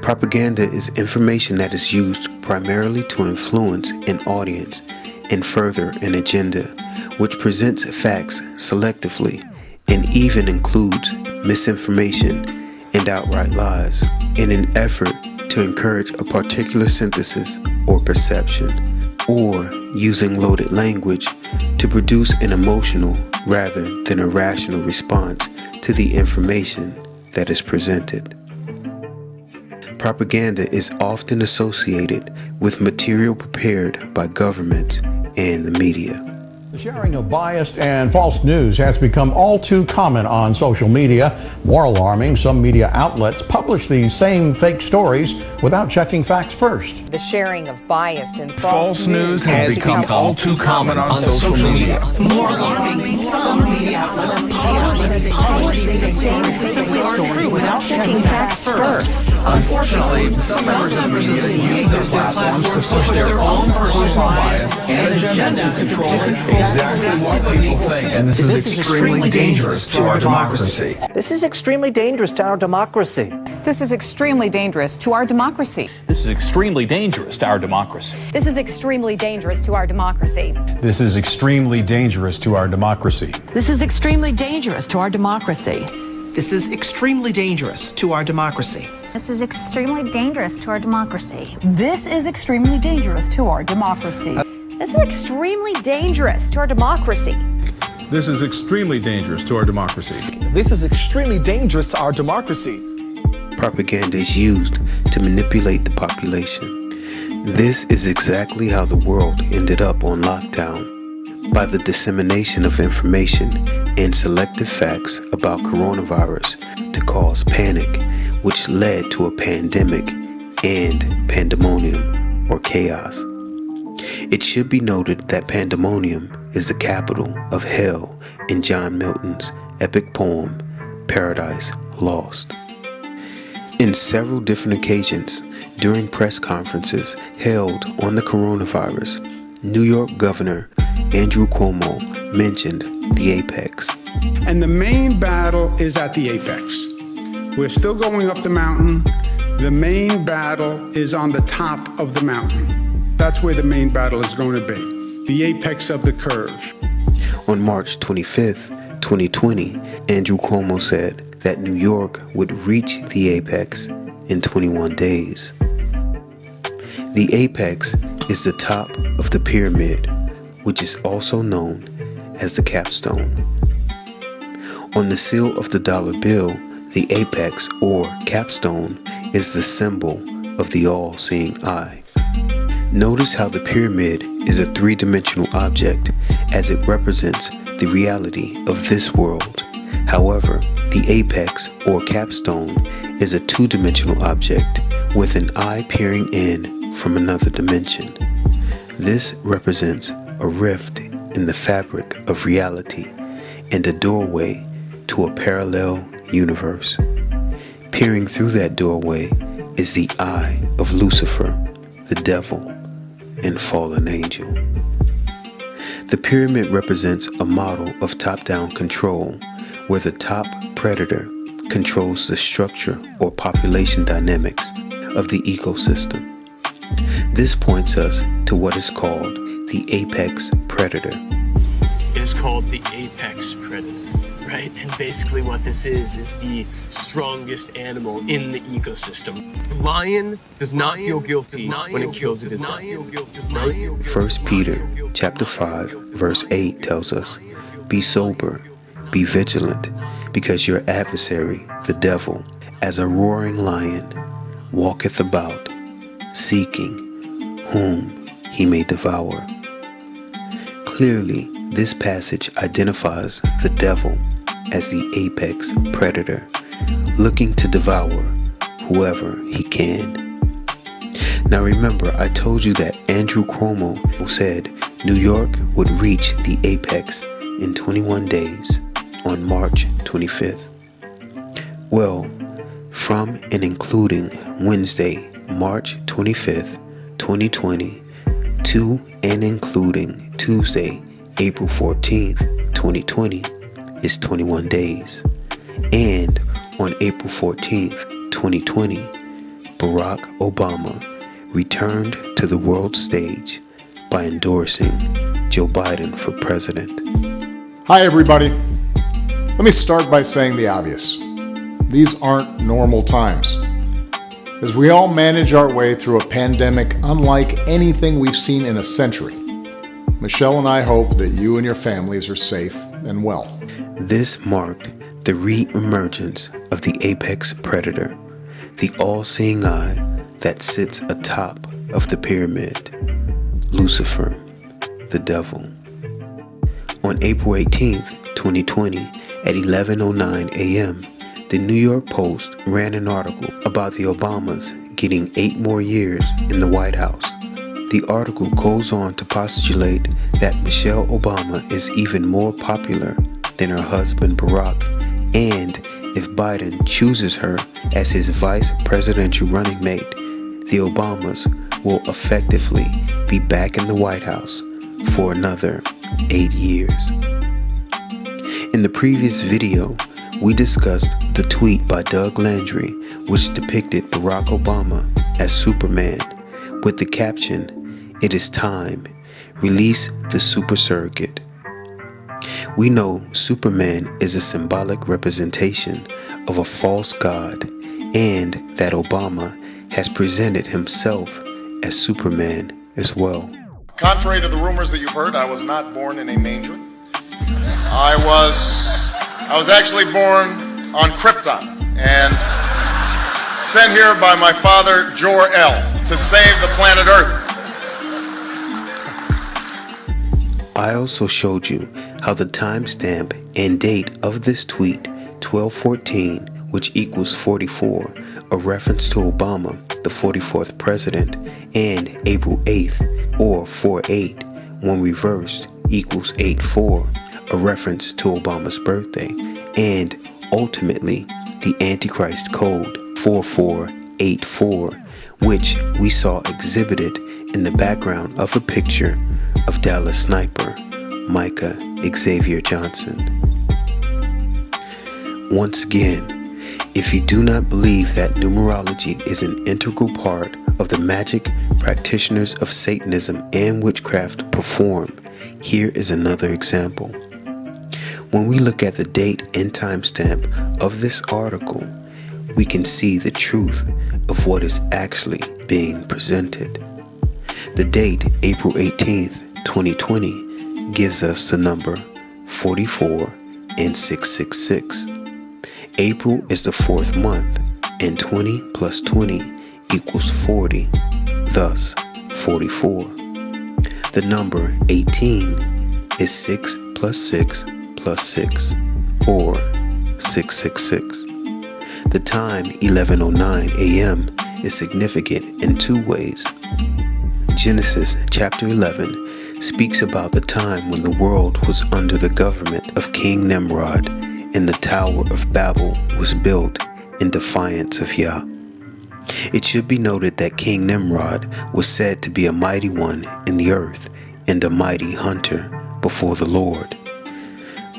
Propaganda is information that is used primarily to influence an audience and further an agenda, which presents facts selectively and even includes misinformation and outright lies in an effort to encourage a particular synthesis or perception, or using loaded language to produce an emotional rather than a rational response to the information that is presented. Propaganda is often associated with material prepared by governments and the media. The sharing of biased and false news has become all too common on social media. More alarming, some media outlets publish these same fake stories without checking facts first. The sharing of biased and false news has become all too common on social media. More alarming, some media outlets publish these same fake stories without checking facts first. Unfortunately, some members of the media use their platforms to push their own personal bias and agenda to control exactly what people think, and this is extremely dangerous to our democracy. This is extremely dangerous to our democracy. This is extremely dangerous to our democracy. This is extremely dangerous to our democracy. This is extremely dangerous to our democracy. This is extremely dangerous to our democracy. This is extremely dangerous to our democracy. This is extremely dangerous to our democracy. This is extremely dangerous to our democracy. This is extremely dangerous to our democracy. This is extremely dangerous to our democracy. This is extremely dangerous to our democracy. This is extremely dangerous to our democracy. Propaganda is used to manipulate the population. This is exactly how the world ended up on lockdown, by the dissemination of information and selective facts about coronavirus to cause panic, which led to a pandemic and pandemonium or chaos. It should be noted that pandemonium is the capital of hell in John Milton's epic poem, Paradise Lost. In several different occasions during press conferences held on the coronavirus, New York Governor Andrew Cuomo mentioned the apex. And the main battle is at the apex. We're still going up the mountain. The main battle is on the top of the mountain. That's where the main battle is going to be, the apex of the curve. On March 25th, 2020, Andrew Cuomo said that New York would reach the apex in 21 days. The apex is the top of the pyramid, which is also known as the capstone. On the seal of the dollar bill, the apex or capstone is the symbol of the all-seeing eye. Notice how the pyramid is a three-dimensional object as it represents the reality of this world. However, the apex or capstone is a two-dimensional object with an eye peering in from another dimension. This represents a rift in the fabric of reality and a doorway to a parallel universe. Peering through that doorway is the eye of Lucifer, the devil, and fallen angel. The pyramid represents a model of top-down control where the top predator controls the structure or population dynamics of the ecosystem. This points us to what is called the apex predator. It is called the apex predator, right? And basically what this is the strongest animal in the ecosystem. The lion does not feel guilty when it kills its itself. 1 Peter chapter 5 verse 8 tells us, "Be sober, be vigilant, because your adversary, the devil, as a roaring lion, walketh about, seeking whom he may devour." Clearly, this passage identifies the devil as the apex predator, looking to devour whoever he can. Now remember, I told you that Andrew Cuomo said New York would reach the apex in 21 days on March 25th. Well, from and including Wednesday, March 25th, 2020, to and including Tuesday, April 14th, 2020, is 21 days. And on April 14th, 2020, Barack Obama returned to the world stage by endorsing Joe Biden for president. Hi everybody. Let me start by saying the obvious. These aren't normal times. As we all manage our way through a pandemic unlike anything we've seen in a century, Michelle and I hope that you and your families are safe and well. This marked the re-emergence of the apex predator, the all-seeing eye that sits atop of the pyramid, Lucifer, the devil. On April 18th, 2020, at 11:09 a.m., the New York Post ran an article about the Obamas getting 8 more years in the White House. The article goes on to postulate that Michelle Obama is even more popular than her husband Barack, and if Biden chooses her as his vice presidential running mate, the Obamas will effectively be back in the White House for another 8 years. In the previous video, we discussed the tweet by Doug Landry, which depicted Barack Obama as Superman, with the caption, "It is time. Release the super surrogate." We know Superman is a symbolic representation of a false god, and that Obama has presented himself as Superman as well. Contrary to the rumors that you've heard, I was not born in a manger. I was actually born on Krypton and sent here by my father, Jor-El, to save the planet Earth. I also showed you how the timestamp and date of this tweet, 12/14, which equals 44, a reference to Obama, the 44th president, and April 8th, or 4/8, when reversed, equals 8/4, a reference to Obama's birthday, and ultimately the Antichrist code 4484, which we saw exhibited in the background of a picture of Dallas sniper Micah Xavier Johnson. Once again, if you do not believe that numerology is an integral part of the magic practitioners of Satanism and witchcraft perform, here is another example. When we look at the date and timestamp of this article, we can see the truth of what is actually being presented. The date, April 18th, 2020, gives us the number 44 and 666. April is the 4th month, and 20 plus 20 equals 40, thus 44. The number 18 is 6 plus 6 plus 6, or 666. The time, 11:09 a.m., is significant in 2 ways. Genesis chapter 11 speaks about the time when the world was under the government of King Nimrod, and the Tower of Babel was built in defiance of Yah. It should be noted that King Nimrod was said to be a mighty one in the earth and a mighty hunter before the Lord.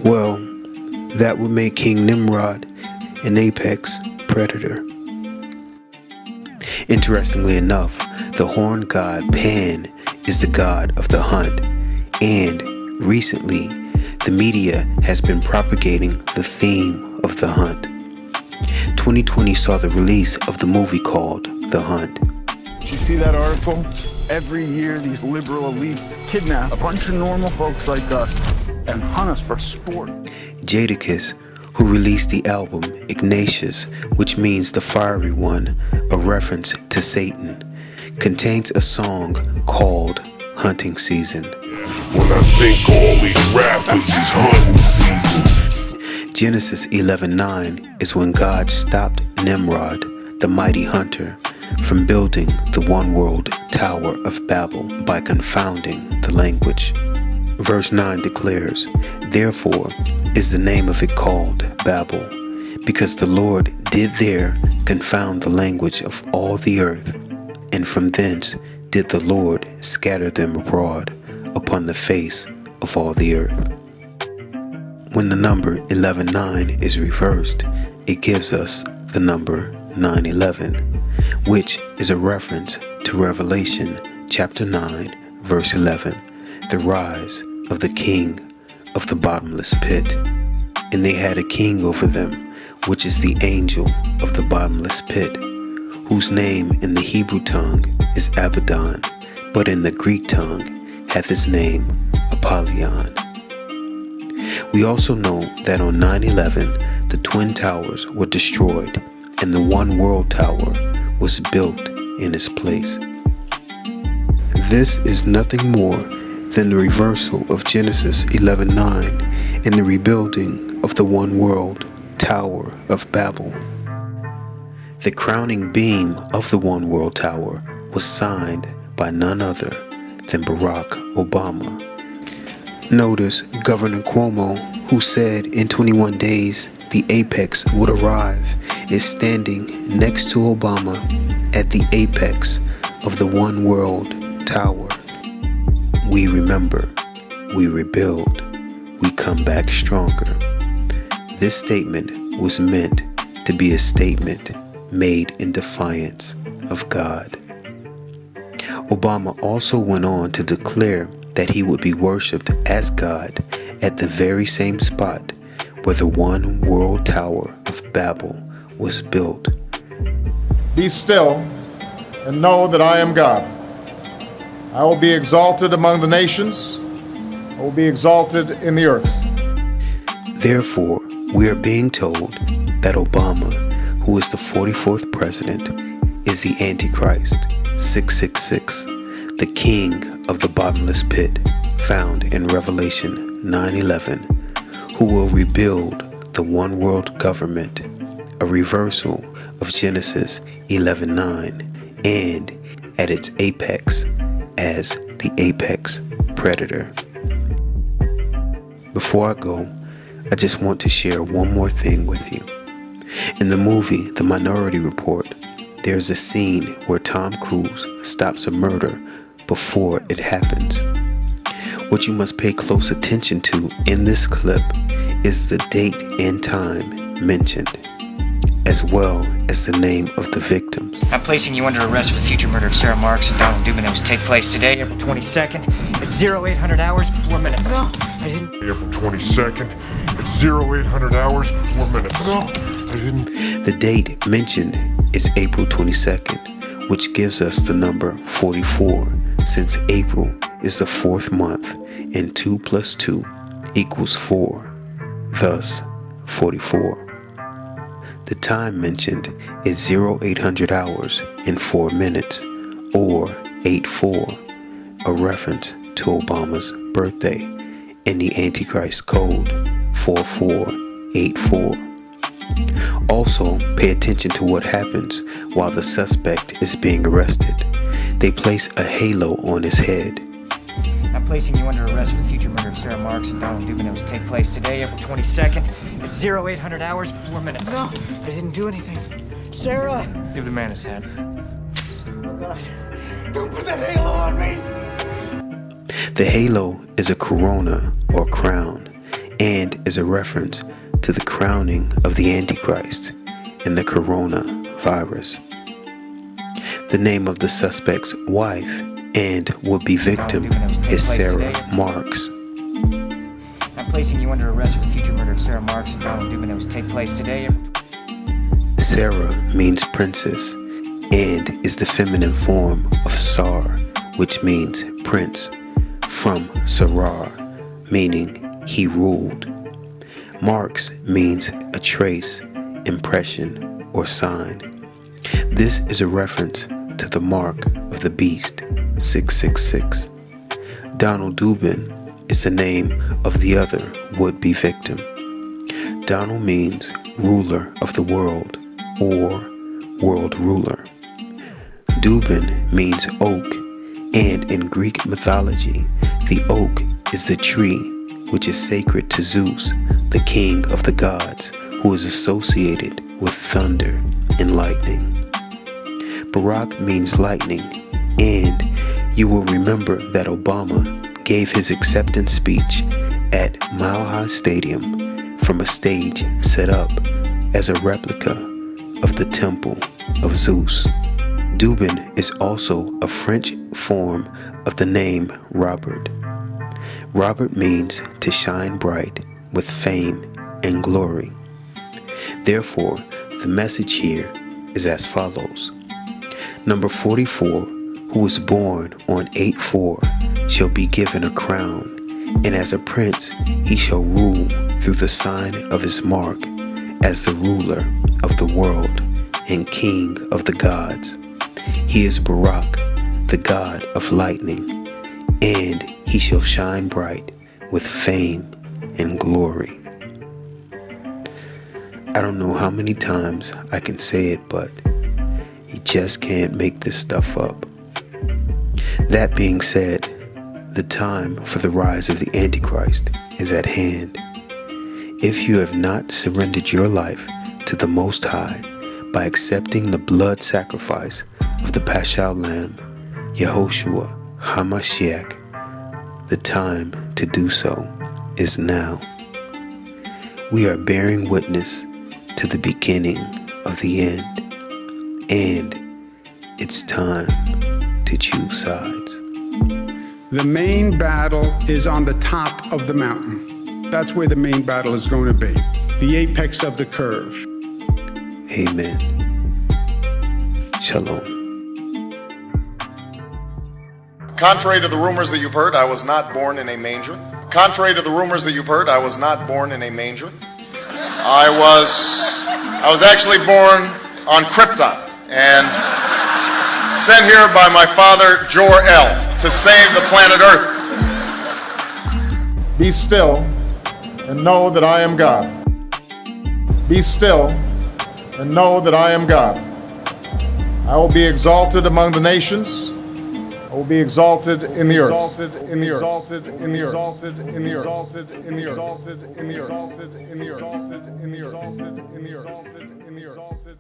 Well, that would make King Nimrod an apex predator. Interestingly enough, the horned god Pan is the god of the hunt, and recently the media has been propagating the theme of the hunt. 2020 saw the release of the movie called The Hunt. Did you see that article? Every year these liberal elites kidnap a bunch of normal folks like us and hunt us for sport. Jadakiss, who released the album Ignatius, which means the fiery one, a reference to Satan, contains a song called Hunting Season. When I think all these rappers is hunting season. Genesis 11:9 is when God stopped Nimrod, the mighty hunter, from building the one-world Tower of Babel by confounding the language. Verse 9 declares, "Therefore is the name of it called Babel, because the Lord did there confound the language of all the earth, and from thence did the Lord scatter them abroad upon the face of all the earth." When the number 11:9 is reversed, it gives us the number 911, which is a reference to Revelation chapter 9, verse 11, the rise of the king of the bottomless pit. And they had a king over them, which is the angel of the bottomless pit, whose name in the Hebrew tongue is Abaddon, but in the Greek tongue hath his name Apollyon. We also know that on 9/11 the Twin Towers were destroyed and the One World Tower was built in its place. This is nothing more than the reversal of Genesis 11:9 and the rebuilding of the One World Tower of Babel. The crowning beam of the One World Tower was signed by none other than Barack Obama. Notice Governor Cuomo, who said in 21 days the apex would arrive, is standing next to Obama at the apex of the One World Tower. We remember, we rebuild, we come back stronger. This statement was meant to be a statement made in defiance of God. Obama also went on to declare that he would be worshipped as God at the very same spot where the One World Tower of Babel was built. Be still and know that I am God. I will be exalted among the nations. I will be exalted in the earth. Therefore, we are being told that Obama, who is the 44th president, is the Antichrist, 666, the king of the bottomless pit, found in Revelation 9:11, who will rebuild the one world government, a reversal of Genesis 11:9, and at its apex as the apex predator. Before I go, I just want to share one more thing with you. In the movie The Minority Report, there's a scene where Tom Cruise stops a murder before it happens. What you must pay close attention to in this clip is the date and time mentioned, as well as the name of the victims. I'm placing you under arrest for the future murder of Sarah Marks and Donald Dubin that was take place today, April 22nd, at 0800 hours, 4 minutes. No, I didn't. April 22nd, at 0800 hours, 4 minutes. No, I didn't. The date mentioned is April 22nd, which gives us the number 44, since April is the 4th month and 2 plus 2 equals 4, thus 44. The time mentioned is 0800 hours and 4 minutes, or 84, a reference to Obama's birthday, and the Antichrist code 4484. Also, pay attention to what happens while the suspect is being arrested. They place a halo on his head. I'm placing you under arrest for the future murder of Sarah Marks and Donald Dubin that was take place today, April 22nd, at 0800 hours, 4 minutes. No, I didn't do anything. Sarah! Give the man his hand. Oh, God. Don't put that halo on me! The halo is a corona or crown, and is a reference to the crowning of the Antichrist and the coronavirus. The name of the suspect's wife and would-be victim is Sarah Marks. I'm placing you under arrest for the future murder of Sarah Marks and Donald Dubin that was take place today. Sarah means princess and is the feminine form of Sar, which means prince, from Sarar, meaning he ruled. Marks means a trace, impression, or sign. This is a reference to the mark of the beast, 666. Donald Dubin is the name of the other would-be victim. Donald means ruler of the world, or world ruler. Dubin means oak, and in Greek mythology, the oak is the tree which is sacred to Zeus, the king of the gods, who is associated with thunder and lightning. Barack means lightning, and you will remember that Obama gave his acceptance speech at Mile High Stadium from a stage set up as a replica of the temple of Zeus. Dubin is also a French form of the name Robert. Robert means to shine bright with fame and glory. Therefore, the message here is as follows. Number 44, who was born on 8/4, shall be given a crown, and as a prince he shall rule through the sign of his mark, as the ruler of the world and king of the gods. He is Barak, the god of lightning, and he shall shine bright with fame and glory. I don't know how many times I can say it, but you just can't make this stuff up. That being said, the time for the rise of the Antichrist is at hand. If you have not surrendered your life to the Most High by accepting the blood sacrifice of the Paschal Lamb, Yahushua HaMashiach, the time to do so is now. We are bearing witness to the beginning of the end, and it's time to choose sides. The main battle is on the top of the mountain. That's where the main battle is going to be, the apex of the curve. Amen. Shalom. Contrary to the rumors that you've heard, I was not born in a manger. Contrary to the rumors that you've heard, I was not born in a manger. I was actually born on Krypton and sent here by my father, Jor-El, to save the planet Earth. Be still and know that I am God. Be still and know that I am God. I will be exalted among the nations. I will be exalted in the earth. Exalted in the earth. Exalted in the earth. Exalted in the earth. Exalted in the earth. Exalted in the earth. Exalted in the earth. Exalted in the earth. Exalted in the earth. Exalted in the earth.